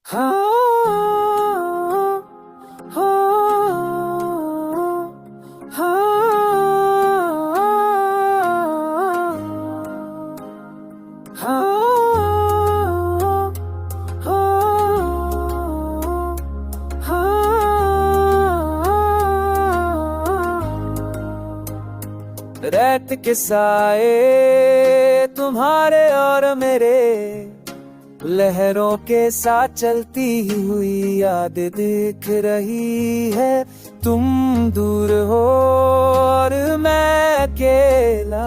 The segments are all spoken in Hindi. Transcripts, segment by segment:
हाँ, हाँ, रात के साए तुम्हारे और मेरे, लहरों के साथ चलती हुई याद दिख रही है। तुम दूर हो और मैं अकेला,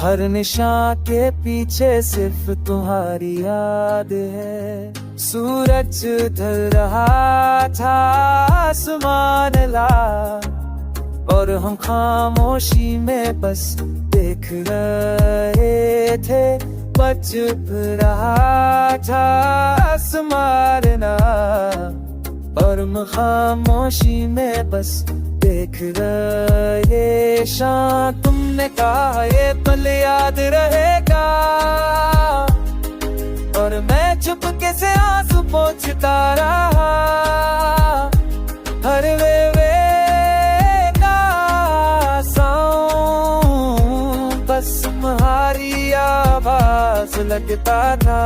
हर निशान के पीछे सिर्फ तुम्हारी याद है। सूरज ढल रहा था, आसमान ला, और हम खामोशी में बस देख रहे थे। बज रहा था आसमाना, और हम खामोशी में बस देख रहे। शाम तुमने कहा ये पल याद रहेगा, और मैं चुपके से आंसू पोंछता रहा। हर वे बस तुम्हारी आवाज लगता था।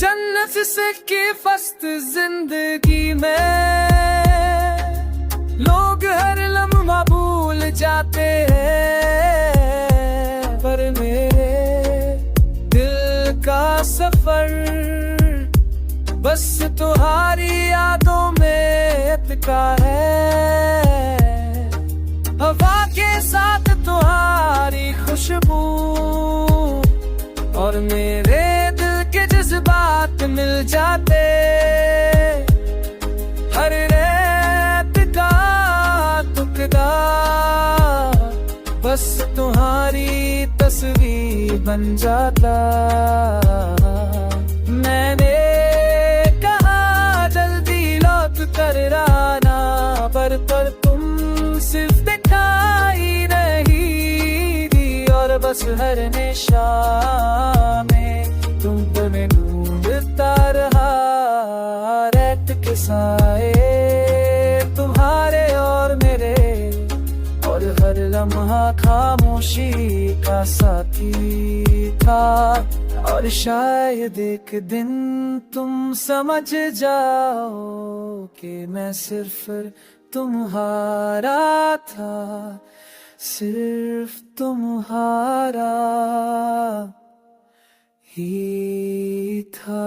जन्नत से की फस्त जिंदगी में, लोग हर लम्हा भूल जाते हैं। पर मेरे दिल का सफर बस तुम्हारी यादों में अटका है। हवा के साथ तुम्हारी खुशबू, और मेरे के जज्बात मिल जाते। हर रात का टुकड़ा बस तुम्हारी तस्वीर बन जाता। मैंने कहा जल्दी लौट कर आना, पर तुम सिर्फ दिखाई नहीं दी। और बस हर निशान में तुम पे मैं ढूंढता रहा। रात के साए तुम्हारे और मेरे, और हर लम्हा खामोशी का साथी था। और शायद एक दिन तुम समझ जाओ कि मैं सिर्फ तुम्हारा था, सिर्फ तुम्हारा ही था।